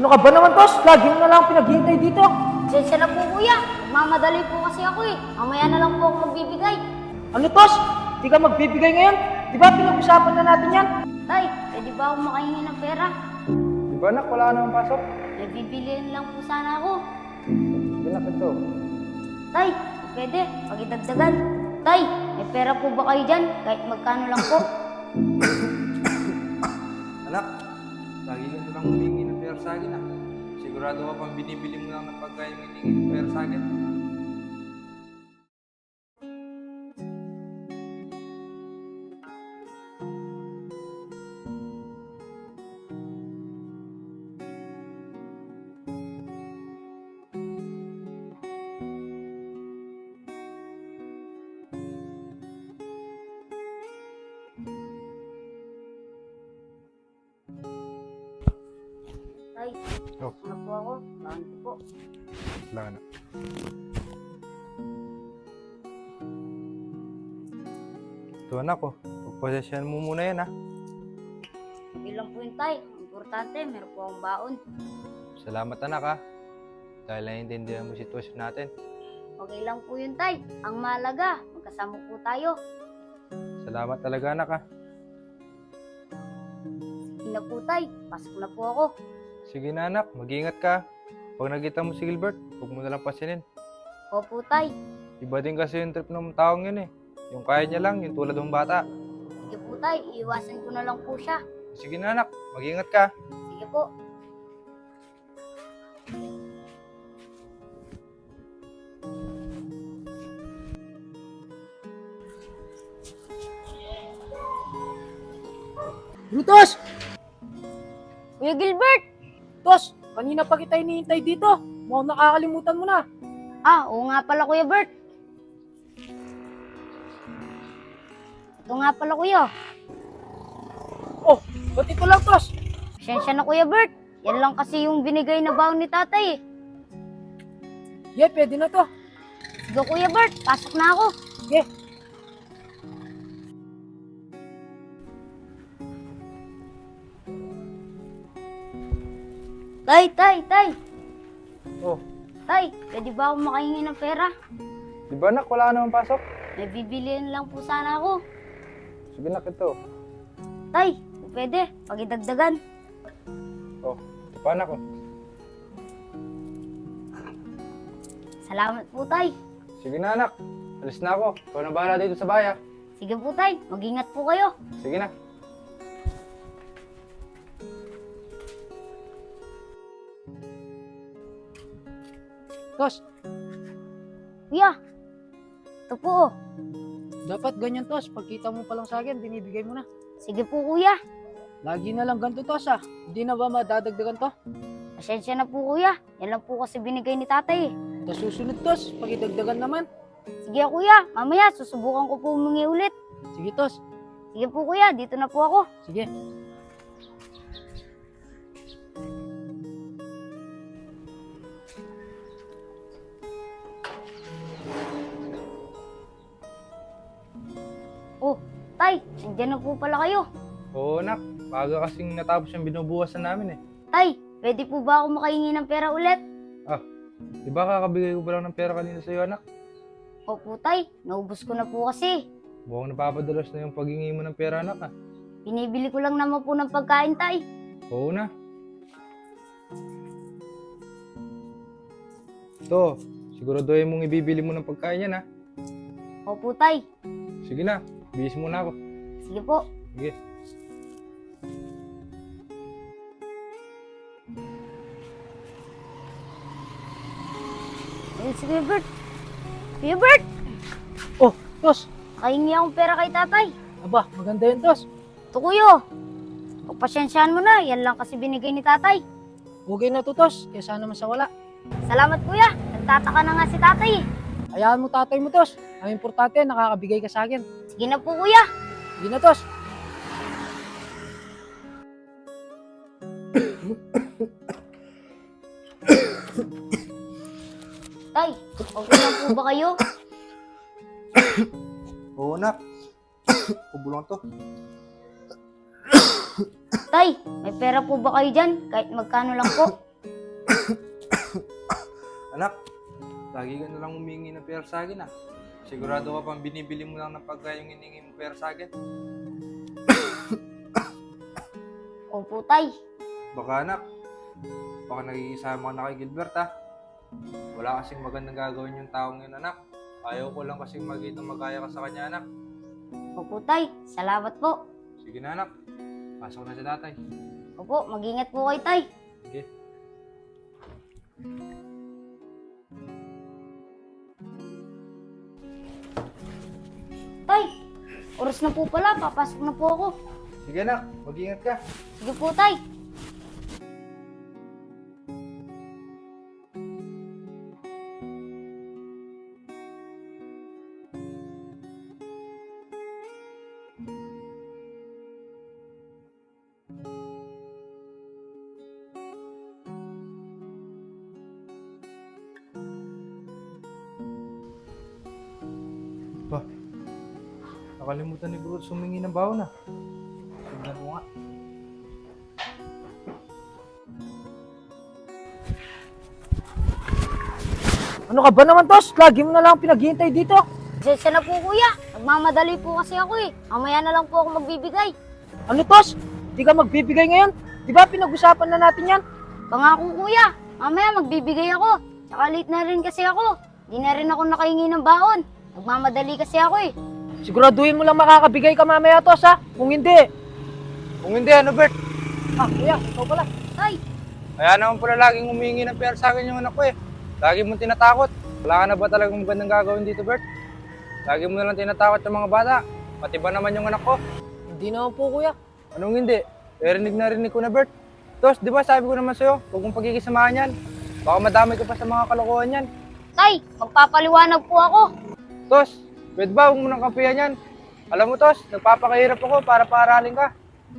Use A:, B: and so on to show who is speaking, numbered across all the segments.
A: Ano ka ba naman, Tos? Lagi mo na lang pinaghihintay dito.
B: Sensya na po kuya. Mamadali po kasi ako eh. Mamaya na lang po ako magbibigay.
A: Ano, Tos? Di ka magbibigay ngayon? Di ba pinag-usapan na natin yan?
B: Tay, pwede ba akong makahingi ng pera?
C: Di ba anak, wala ka namang pasok?
B: May bibiliin lang po sana ako.
C: Sige na, ito.
B: Tay, pwede. Pagidagdagan. Tay, may pera po ba kayo dyan? Kahit magkano lang po.
C: Anak, lagi ka na lang humingi ng pera sa akin ah. Sigurado ka pang binibili mo lang ng pagkain ng hiningi ng pera sa akin.
B: Tay,
C: Oh.
B: ano po ako? Bakit po?
C: Wala na. Ito anak ko, pagpasensyahan mo muna yan ah.
B: Hindi lang po yun, Tay. Ang importante, meron po akong baon.
C: Salamat anak ah. Dahil naiintindihan mo sitwasyon natin.
B: Okay lang po yun, Tay. Ang mahalaga, magkasama po tayo.
C: Salamat talaga anak ah.
B: Sige na po, Tay. Pasok na po ako.
C: Sige na anak, mag-iingat ka. Pag nakita mo si Gilbert, huwag mo na lang pasinin.
B: Opo, Tay.
C: Iba din kasi yung trip ng taong yun eh. Yung kaya niya lang, yung tulad ng bata.
B: Sige po, Tay. Iiwasan ko na lang po siya.
C: Sige na anak, mag-iingat ka.
B: Sige po.
A: Brutus!
B: Kuya Gilbert!
A: Tos, kanina pa kita hinihintay dito. Mukhang nakakalimutan mo na.
B: Ah, oo nga pala, Kuya Bert. Ito nga pala, Kuya.
A: Oh, ba't ito lang, Tos?
B: Pasensya na, Kuya Bert. Yan lang kasi yung binigay na baon ni tatay eh.
A: Yeah, pwede na to.
B: Sige, Kuya Bert. Pasok na ako.
A: Sige.
B: Tay.
C: Oh,
B: Tay, pwede ba akong makahingi ng pera?
C: di ba anak, wala ka namang pasok?
B: May bibiliin lang po sana ako.
C: Sige na, ito.
B: Tay, kung pwede, pagidagdagan.
C: Oh, ito pa anak oh.
B: Salamat po, Tay.
C: Sige na anak, alis na ako. Ikaw na bahala dito sa bahay ah.
B: Sige po, Tay. Mag-ingat po kayo.
C: Sige na.
A: Tos,
B: Kuya, ito po. Oh.
A: dapat ganyan, Tos. Pagkita mo pa lang sa akin, binibigay mo na.
B: Sige po, Kuya.
A: Lagi na lang ganito, Tos, ah. Hindi na ba madadagdagan to?
B: Pasensya na po, Kuya. Yan lang po kasi binigay ni tatay eh.
A: Sa susunod, Tos, pagidagdagan naman.
B: Sige, Kuya. Mamaya, susubukan ko po humingi ulit.
A: Sige, Tos.
B: Sige po, Kuya. Dito na po ako.
A: Sige.
B: Oh, Tay. Nandiyan na po pala kayo.
C: Oo anak, baga kasing natapos yung binubuhasan namin eh.
B: Tay, pwede po ba ako makahingi ng pera ulit?
C: Di ba kakabigay ko pa lang ng pera kanina sa'yo anak?
B: Opo, Tay. Naubos ko na po kasi.
C: Mukhang napapadalas na yung paghingi mo ng pera anak ah.
B: Binibili ko lang naman po ng pagkain, Tay.
C: Oo na. Ito, siguraduhin mong ibibili mo ng pagkain yan ah.
B: Opo, Tay.
C: Sige na, bihis muna ako.
B: Sige po.
C: Sige.
B: Ayun si Kuya Bert. Kuya Bert!
A: Oh, Tos.
B: Nakahingi akong pera kay tatay.
A: Aba, maganda yun, Tos.
B: Ito, Kuya. Pagpasyensyahan mo na. Yan lang kasi binigay ni tatay.
A: Okay na to, Tos. Kesa naman sa wala.
B: Salamat, Kuya. Nagtataka na nga si tatay eh.
A: Hayaan mo tatay mo, Tos. Ang importante, nakakabigay ka sa akin.
B: Sige na po, Kuya.
A: Sige na, Tos.
B: Tay, okay lang po ba kayo?
C: Oo anak. Kubulong to.
B: Tay, may pera po ba kayo dyan? Kahit magkano lang po.
C: Anak, lagi ka na lang humingi ng pera sa akin ah. Sigurado ka pang binibili mo lang ng pagkain yung hiningi mo pera sa akin?
B: Opo, tay.
C: Baka anak, baka nagkikisama ka na kay Gilbert ah. Wala kasing magandang gagawin yung taong yun anak. Ayaw ko lang kasing maging magaya ka sa kanya anak.
B: Opo, tay. Salamat po.
C: Sige na anak, pasok na si tatay.
B: Opo, mag-ingat po kayo, tay.
C: Sige.
B: Tay, oras na po pala. Papasok na po ako.
C: Sige anak, mag-ingat ka.
B: Sige po, tay.
C: Ba, nakalimutan ni Bro sumingi ng baon ah. Tignan mo nga.
A: Ano ka ba naman, Tos? Lagi mo na lang pinaghihintay dito.
B: Pasensya na po, kuya. Nagmamadali po kasi ako eh. Mamaya na lang po ako magbibigay.
A: Ano, Tos? Di ka magbibigay ngayon? Di ba pinag-usapan na natin yan?
B: Pangako, kuya. Mamaya magbibigay ako. Tsaka late na rin kasi ako. Di na rin ako nakahingi ng baon. Nagmamadali kasi ako eh.
A: Siguraduhin mo lang makakabigay ka mamaya, Tos, ha? Kung hindi.
C: Kung hindi ano Bert,
A: Ah, kuya, ikaw pala.
B: Tay,
C: kaya naman pala laging humingi ng pera sa akin yung anak ko eh. Lagi mo tinatakot. Wala ka na ba talagang magandang gagawin dito Bert? Lagi mo na lang tinatakot yung mga bata. Pati ba naman yung anak ko?
A: Hindi naman po, kuya.
C: Anong hindi? Rinig na rinig ko na Bert. Tos, di ba sabi ko naman sa'yo, huwag mong pagkikisamahan yan. Baka madamay ka pa sa mga kalokohan yan.
B: tay, magpapaliwanag po ako.
C: Tos, pwede ba huwag mo nang kapihan yan? Alam mo Tos, nagpapakahirap ako para paaralin ka.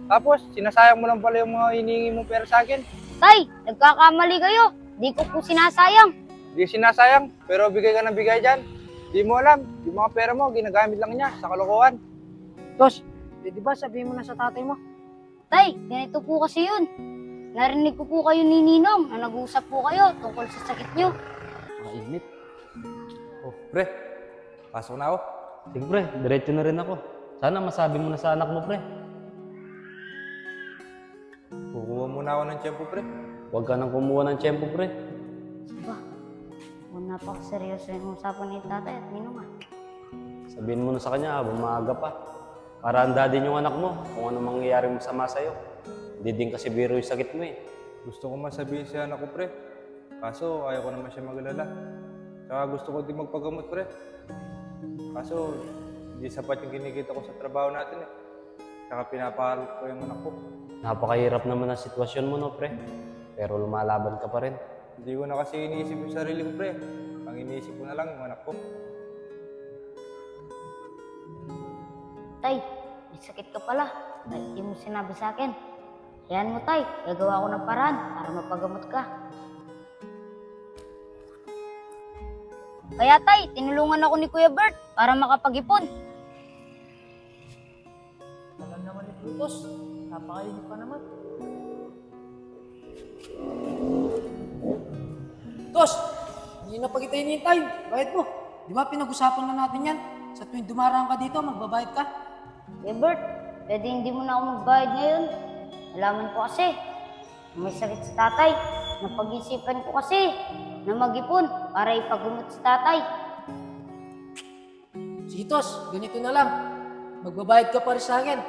C: Tapos, sinasayang mo lang pala yung mga hinihingi mong pera sa akin.
B: Tay, nagkakamali kayo. Di ko po sinasayang.
C: Di sinasayang, pero bigay ka ng bigay dyan. Di mo alam, yung mga pera mo, ginagamit lang niya sa kalokohan.
A: Tos, di ba sabihin mo na sa tatay mo?
B: Tay, ganito po kasi yun. Narinig ko po kayo ni Ninong na nag-uusap po kayo tungkol sa sakit nyo.
D: Mainit.
C: Oh, pre, pasok na ako.
D: Sige pre, diretso na rin ako. Sana masabi mo na sa anak mo pre.
C: Kukuha muna ako ng tiyempo, pre.
D: Huwag ka nang kumuha ng tiyempo pre.
B: Ba, napakaseryoso yung usapan ni tatay at Ninong ah.
D: Sabihin mo na sa kanya habang maaga pa. Para handa din yung anak mo kung ano mangyayari masama sa'yo. Hindi din kasi biro yung sakit mo eh.
C: Gusto ko masabihin sa anak ko, pre. Kaso, ayaw ko naman siya mag-alala. Tsaka gusto ko din magpagamot, pre. Kaso, hindi sapat yung kinikita ko sa trabaho natin eh. Tsaka pinapahalap ko yung anak ko.
D: Napakahirap naman ang sitwasyon mo no pre. Pero lumalaban ka pa rin.
C: Hindi ko na kasi iniisip yung sarili ko, pre. Ang iniisip ko na lang yung anak ko.
B: Tay, may sakit ka pala. Dahil di mo sinabi sa akin. Hayaan mo tay, gagawa ko ng paraan para mapagamot ka. Kaya tay, tinulungan ako ni Kuya Bert para makapag-ipon.
A: Tagal naman ito, Tos. Napakainit pa naman. Tos, hindi na pa kita hinihintay. Bayad mo. Di ba pinag-usapan na natin yan? Sa tuwing dumaraan ka dito, magbabayad ka.
B: Kuya Bert, pwede hindi mo na ako magbayad ngayon. Alaman ko kasi, may sakit si tatay. Napag-isipan ko kasi na mag-ipon para ipagumot si tatay.
A: Sige, Tos, ganito na lang. Magbabayad ka pa rin sa akin.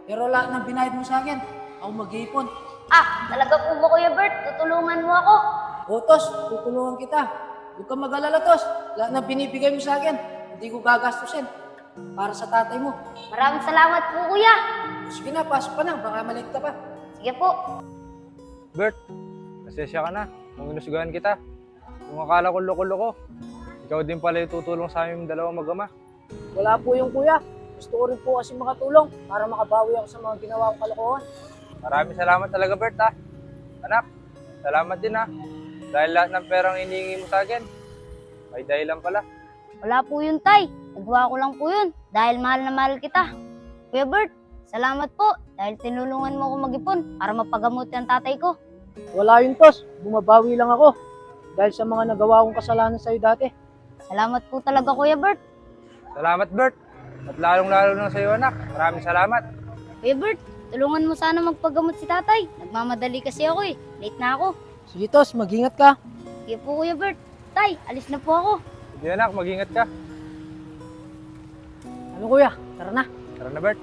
A: Pero lahat ng binayad mo sa akin, ako mag-iipon.
B: Ah, talaga po ba Kuya Bert? Tutulungan mo ako?
A: O, Tos, tutulungan kita. Huwag kang mag-alala, Tos. Lahat ng binibigay mo sa akin, hindi ko gagastusin. Para sa tatay mo.
B: Maraming salamat po Kuya.
A: Sige na, pasok ka na. Baka maliit ka pa.
B: Sige po.
C: Bert, pasensya ka na kung inusugahan kita. Kung akala ko loko-loko, ikaw din pala yung tutulong sa aming dalawang mag-ama.
A: Wala po yung kuya. Gusto ko rin po kasi makatulong para makabawi ako sa mga ginawa kong kalokohan.
C: Maraming salamat talaga, Bert, ha. Anak, salamat din, ha. Dahil lahat ng perang inihingi mo sa akin, may dahilan pala.
B: Wala po yun tay. Nagawa ko lang po yun dahil mahal na mahal kita. Kuya Bert, salamat po dahil tinulungan mo ako mag-ipon para mapagamot ang tatay ko.
A: Wala yun, Tos. Bumabawi lang ako. dahil sa mga nagawa kong kasalanan sa'yo dati.
B: Salamat po talaga, Kuya Bert.
C: Salamat, Bert. At lalong-lalo na sa iyo, anak. Maraming salamat.
B: Kuya Bert, tulungan mo sana magpagamot si tatay. Nagmamadali kasi ako eh. Late na ako.
A: Sige, Tos, mag-ingat ka.
B: Sige po, Kuya Bert. Tay, alis na po ako.
C: Sige, anak. Mag-ingat ka.
A: Ano, kuya? Tara na.
C: Tara na, Bert.